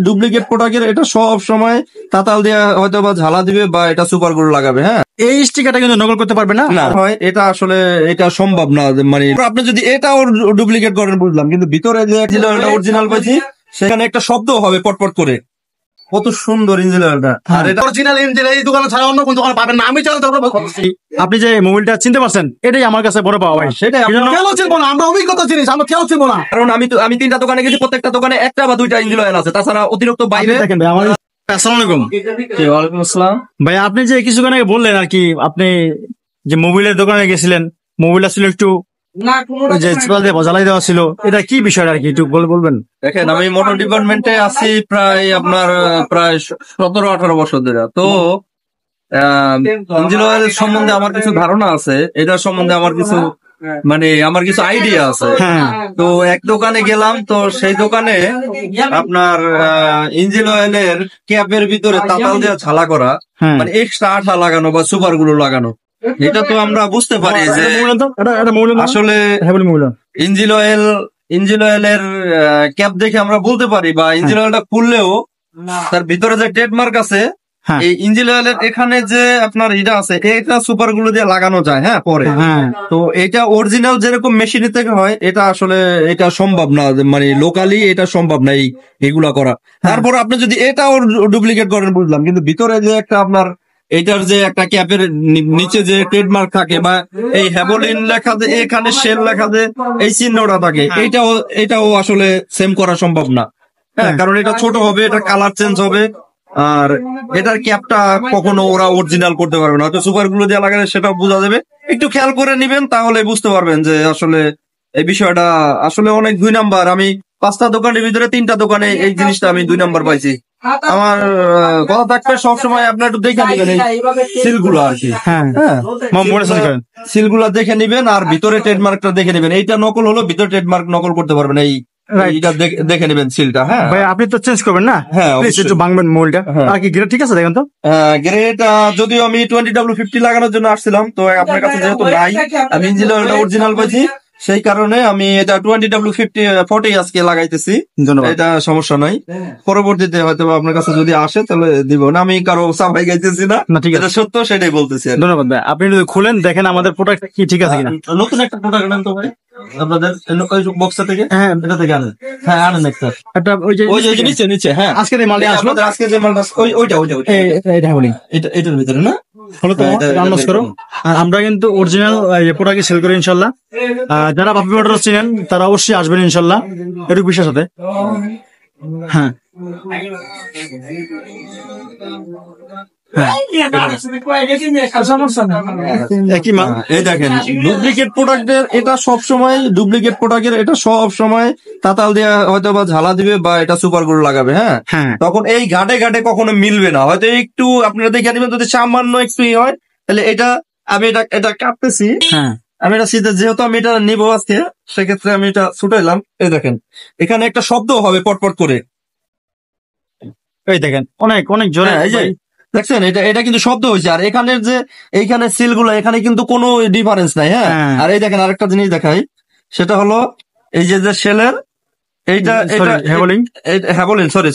Duplicate প্রোডাক্টের এটা সব সময় তাতাল দিয়ে হয়তো বা ঝালা দিবে বা এটা সুপার গুলো লাগাবে। হ্যাঁ, এই স্টিকারটা কিন্তু নকল করতে পারবে না। হয় এটা আসলে এটা সম্ভব না। মানে আপনি যদি এটা ডুপ্লিকেট করেন বুঝলাম, কিন্তু ভিতরে যে অরিজিনাল পাইছি সেখানে একটা শব্দ হবে পটপট করে। কত সুন্দর ইঞ্জিনিয়ারটা। আর এটা অরিজিনাল ইঞ্জিন এই দোকানে ছাড়া অন্য কোন দোকানে পাবেন না। আমি চালাতে পারবো। আপনি যে মোবাইলটা চিনতে পারছেন, এটাই আমার কাছে বড় পাওয়া ভাই। সেটাই কেন চিনবো না? আমরা অভিজ্ঞতা জিনিস আমরা কেউ চিনবো না। কারণ আমি 3টা দোকানে গেছি, প্রত্যেকটা দোকানে একটা বা 2টা ইঞ্জিন অয়েল আছে, তাছাড়া অতিরিক্ত বাইরে। দেখেন ভাই, আমার আসসালামু আলাইকুম। ওয়ালাইকুম আসসালাম ভাই, আপনি যে কিছুক্ষণ আগে বললেন আর কি, আপনি যে মোবাইলের দোকানে গেছিলেন, মোবাইলটা ছিল একটু যে জ্বালাই দেওয়া ছিল, এটা কি বিষয় আর কি একটু বলবেন? দেখেন, আমি মোটর ডিপার্টমেন্টে আছি প্রায় 17-18 বছর ধরে। তো ইঞ্জিন অয়েল সম্বন্ধে আমার কিছু ধারণা আছে, এটার সম্বন্ধে আমার কিছু আমার কিছু আইডিয়া আছে। তো এক দোকানে গেলাম, তো সেই দোকানে আপনার ইঞ্জিন অয়েলের ক্যাপের ভিতরে তাতাল দিয়ে ঝালা করা, মানে এক্সট্রা আঠা লাগানো বা সুপার গুলো লাগানো। এটা তো আমরা বুঝতে পারি যে আসলে ইঞ্জিন অয়েলের ক্যাপ দেখে আমরা বলতে পারি, বা ইঞ্জিন অয়েলটা খুললেও তার ভিতরে যে ট্রেডমার্ক আছে, এই ইঞ্জিন অয়েলের এখানে যে আপনার এটা আছে, এটা সুপার গুলো দিয়ে লাগানো যায়। হ্যাঁ, পরে তো এটা অরিজিনাল যেরকম মেশিনের থেকে হয়, এটা আসলে এটা সম্ভব না, মানে লোকালি এটা সম্ভব না এগুলা করা। তারপর আপনি যদি এটাও ডুপ্লিকেট করেন বুঝলাম, কিন্তু ভিতরে যে একটা আপনার এটার যে একটা ক্যাপের নিচে যে ট্রেডমার্ক থাকে, বা এই হ্যাভোলিন লেখা যে এখানে শেল লেখা যে এই চিহ্নটা থাকে, এটাও আসলে সেম করা সম্ভব না। হ্যাঁ, কারণ এটা ছোট হবে, এটা কালার চেঞ্জ হবে, আর এটার ক্যাপটা কখনো ওরা অরিজিনাল করতে পারবে না। হয়তো সুপার গুলো দিয়ে লাগালে সেটাও বোঝা যাবে। একটু খেয়াল করে নিবেন, তাহলে বুঝতে পারবেন যে আসলে এই বিষয়টা আসলে অনেক 2 নাম্বার। আমি 5টা দোকানের ভিতরে 3টা দোকানে এই জিনিসটা আমি 2 নাম্বার পাইছি। আমার কথা থাকবে সবসময় আপনার একটু দেখে নিবেন এই সিলগুলো আর কি। সিলগুলো দেখে নিবেন, আর ভিতরে ট্রেডমার্কটা দেখে নিবেন। এইটা নকল হলো, ভিতরে ট্রেডমার্ক নকল করতে পারবেন। এইটা দেখে নেবেন সিলটা। হ্যাঁ ভাই, আপনি তো চেঞ্জ করবেন না? হ্যাঁ, একটু ভাঙবেন মোবাইলটা। আর কি গ্রেড ঠিক আছে দেখেন তো? গ্রেড যদিও আমি 20W50 লাগানোর জন্য আসছিলাম, তো আপনার কাছে যেহেতু নাই, আমি ইঞ্জিন অয়েলটা অরিজিনাল পাইছি, সেই কারণে আমি এটা 20W40 আজকে লাগাইতেছি। এটা সমস্যা নাই, পরবর্তীতে হয়তো আপনার কাছে যদি আসে তাহলে দিব না। আমি কারো সাফাই গাইতেছি না, ঠিক আছে, সত্য সেটাই বলতেছি। ধন্যবাদ ভাই। আপনি যদি খুলেন দেখেন আমাদের প্রোডাক্ট কি ঠিক আছে কিনা। নতুন একটা প্রোডাক্ট আনেন তো ভাই আপনাদের বক্সটা থেকে। হ্যাঁ, এটা থেকে আনেন। হ্যাঁ, আনেন একটা ওই যে নিচে। হ্যাঁ, আজকে যে মালটা আসলো, আজকে যে মালটা ওইটা এটা বলি, এটার ভিতরে না হলো তো রান্নাস করো। আর আমরা কিন্তু অরিজিনাল প্রোডাক্ট সেল করি ইনশাল্লাহ। যারা বাপি মোটরস চিনেন তারা অবশ্যই আসবেন ইনশাল্লাহ, এটুকু বিশ্বাস আছে। হ্যাঁ, এই দেখেন, ডুপ্লিকেট প্রোডাক্টের এটা সব সময় তাতাল দিয়ে হয়তো বা ঝালা দিবে বা এটা সুপার গুলো লাগাবে। হ্যাঁ, তখন এই ঘাটে কখনো মিলবে না। হয়তো একটু আপনারা দেখে নেবেন, যদি সামান্য একটু হয়, তাহলে আমি এটা কাটতেছি। আমি এটা সিধা, যেহেতু আমি এটা নিবো আজকে, সেক্ষেত্রে আমি এটা ছুটাইলাম। এই দেখেন, এখানে একটা শব্দ হবে পটপট করে। এই দেখেন, অনেক অনেক জোরে। এই যে দেখছেন, এটা কিন্তু শব্দ হয়েছে। আর এখানের যে এইখানে সিল গুলো, এখানে কিন্তু কোনো ডিফারেন্স নাই। হ্যাঁ, আর এই দেখেন আরেকটা জিনিস দেখাই, সেটা হলো এই যে শেলের হ্যাভোলিন, সরি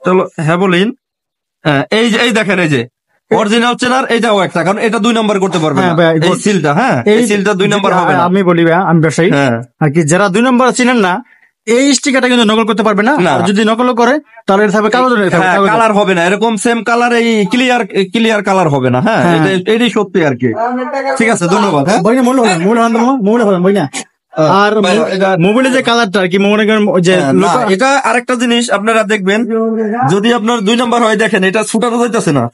চলো হ্যাভোলিন। হ্যাঁ, এই দেখেন, এই যে অরিজিনাল চেনার এটাও একটা, কারণ এটা 2 নাম্বার করতে পারবে না এই সিলটা। হ্যাঁ, এই সিলটা 2 নাম্বার হবে না। আমি বলি ভাই, আমি ব্যবসায়ী আর কি, যারা 2 নাম্বার চিনেন না, এই স্টিকারটা কিন্তু নকল করতে পারবে না। যদি নকল করে তাহলে কালার হবে না, এরকম সেম কালার, এই ক্লিয়ার কালার হবে না। হ্যাঁ, এটাই সত্যি আর কি। ঠিক আছে, ধন্যবাদ। আর মোবাইলে যে কালারটা আর কি, এটা আরেকটা জিনিস আপনারা দেখবেন, যদি আপনার 2 নাম্বার হয়, দেখেন এটা ছুটানো যাইতেছে না,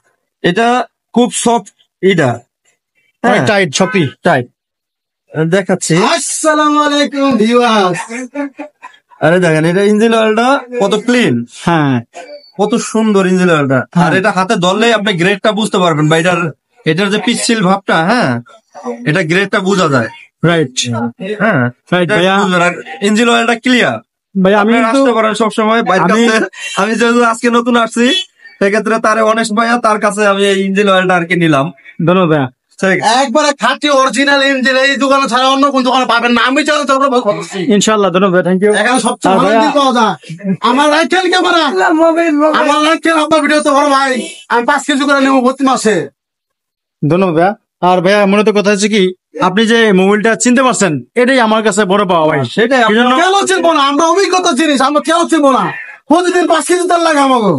এটা খুব সফট, এটা টাইট, সবই টাইট দেখাচ্ছি। আসসালামু আলাইকুম ভিউয়ার্স। আরে দেখেন, এটা ইঞ্জিন অয়েলটা কত ক্লিন। হ্যাঁ, কত সুন্দর ইঞ্জিন অয়েলটা। আর এটা হাতে ধরলেই আপনি গ্রেডটা বুঝতে পারবেন, বা এটার যে পিচ্ছিল ভাবটা, হ্যাঁ, এটা গ্রেডটা বোঝা যায়। রাইট। হ্যাঁ, ইঞ্জিন অয়েলটা ক্লিয়ার। ভাই, আমি আসতে পারেন সবসময় বাইরের কাছে। আমি যেহেতু আজকে নতুন আসছি, সেক্ষেত্রে তারে অনেস্ট ভাইয়া, তার কাছে আমি এই ইঞ্জিন অয়েলটা আর কি নিলাম। ধন্যবাদ। একবারে খাঁটি অরিজিনাল ইঞ্জিন এই দোকানে ছাড়া অন্য কোন দোকানে পাবেন না। আমি চাই তোমরা ইনশাল্লাহ, ধন্যবাদ, থ্যাংক ইউ। এখানে সবচেয়ে আর ভালো ভাইয়া- ইঞ্জিন পাওয়া যায়। আমার রাইট হ্যান্ড ক্যামেরা, আমার রাইট হ্যান্ড আপনার ভিডিও তো বড় ভাই, আমি 5 কেজি করে নেবো প্রতি মাসে। ধন্যবাদ ভাইয়া। আর ভাইয়া মূলত কথা হচ্ছে কি, আপনি যে মোবাইলটা চিনতে পারছেন, এটাই আমার কাছে বড় পাওয়া ভাই। সেটাই এই জন্য কেন চিনবো না? আমরা অভিজ্ঞতা জিনিস, আমরা কেন চিনবো না? প্রতিদিন 5 কেজি তেল লাগে আমাকে।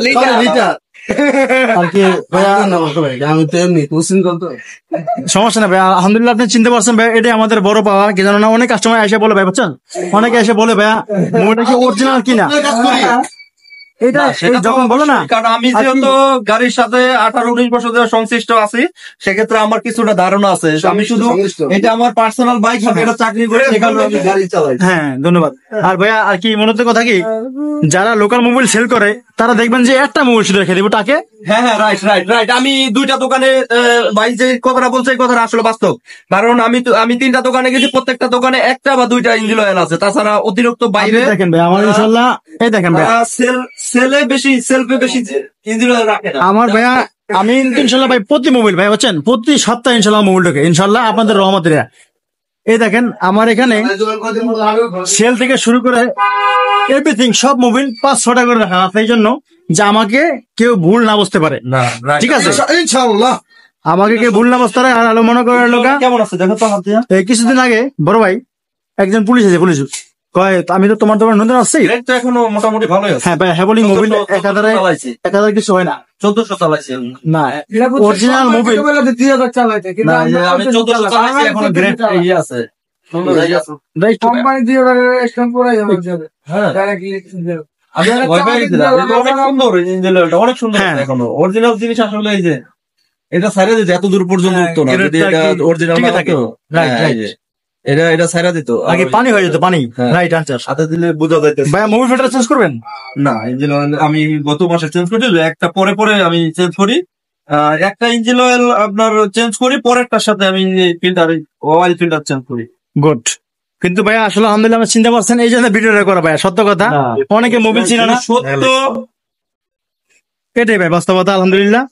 লিটার আর কি ভাইয়া, আমি তো এমনি কোশ্চিন করতো। সমস্যা না ভাইয়া, আলহামদুলিল্লাহ আপনি চিনতে পারছেন ভাই, এটাই আমাদের বড় পাওয়া। কি জানো না, অনেক কাস্টমার এসে বলে ভাই, বুঝছেন, অনেকে এসে বলে ভাইয়া মোবাইলটা কি অরিজিনাল কিনা। এটা সেটা তো যখন বলো না, অবশ্যই, কারণ আমি যেহেতু গাড়ির সাথে 18-19 বছর ধরে সংশ্লিষ্ট আছি, সেক্ষেত্রে আমার কিছুটা ধারণা আছে। আমি শুধু এটা আমার পার্সোনাল বাইক, আমি এটা চাকরি করে সেখানে আমি গাড়ি চালাই। হ্যাঁ ধন্যবাদ। আর ভাইয়া আর কি মূলত কথা কি, যারা লোকাল মোবাইল সেল করে তারা দেখবেন যে একটা মোবাইল শুধু রেখে দিব টাকে। হ্যাঁ হ্যাঁ, রাইট রাইট রাইট। আমি 2টা দোকানে ভাই যে কথাটা বলছে, এই কথাটা আসলে বাস্তব। কারণ আমি 3টা দোকানে গেছি, প্রত্যেকটা দোকানে 1টা বা 2টা ইঞ্জিন অয়েল আছে। তাছাড়া অতিরিক্ত বাইরে দেখেন ভাই আমার ইনশাল্লাহ, এই দেখেন ভাই সেলফে বেশি ইঞ্জিন অয়েল রাখে না। আমার ভাইয়া, আমি ইনশাল্লাহ ভাই প্রতি মোবাইল ভাই বুঝছেন, প্রতি সপ্তাহে ইনশাল্লাহ মোবাইল ঢোকে ইনশাল্লাহ আপনাদের রহমতের। এই দেখেন আমার এখানে সেল থেকে শুরু করে এভরিথিং সব মোবাইল 5-6টা করে রাখা আছে, এই জন্য যে আমাকে কেউ ভুল না বুঝতে পারে। না, right. ঠিক আছে, ইনশাআল্লাহ আমাকে কেউ ভুল না বুঝতে পারে। আর আলো মনে করার লোকা, কেমন আছে দেখো তো হাত দিয়া। এই কিছুদিন আগে বড় ভাই একজন পুলিশ আছে, পুলিশ কয় আমি তো তোমার দোকান নতুন আসছি। রেট তো এখনো মোটামুটি ভালোই আছে। হ্যাঁ ভাই, হ্যাঁ বলি মোবাইল 1400 চালাইছি। 1000 কিছু হয় না। 1400 চালাইছি। না অরিজিনাল মোবাইল না, এই যে আমি 1400 চালাইছি, এখনো গ্রেড ইয়ে আছে। সুন্দর ইয়ে আছে। হ্যাঁ। আমি ভয় পেয়ে গেছিলাম। এটা অনেক সুন্দর এই ইঞ্জিন অয়েলটা, অনেক সুন্দর হ্যাঁ। এখনো। অরিজিনাল জিনিস আসলে এই যে এটা ছাইরা দিত, এত দূর পর্যন্ত উঠতো না। যদি এটা অরিজিনাল ঠিকই না থাকে। হতো, Right, হ্যাঁ, এই right. যে এটা ছাইরা দিত। আগে পানি হয়ে যেত, পানি। হ্যাঁ। Right answer. হাতে দিলে বোঝা যাইতেছে। ভাইয়া মোবাইল ফিল্টার চেঞ্জ করবেন? না, ইঞ্জিন অয়েল আমি গত মাসে চেঞ্জ করি, একটা পরে পরে আমি চেঞ্জ করি। একটা ইঞ্জিন অয়েল আপনার চেঞ্জ করি, পরেরটার সাথে আমি ফিল্টার অয়েল ফিল্টার চেঞ্জ করি। গুড। কিন্তু ভাইয়া আসলে আলহামদুলিল্লাহ আমার চিন্তা পারছেন, এই জন্য ভিডিওটা করা ভাইয়া, সত্য কথা। না। অনেকে মোবাইল ছিল না, সত্য। এটাই ভাই বাস্তবতা, আলহামদুলিল্লাহ।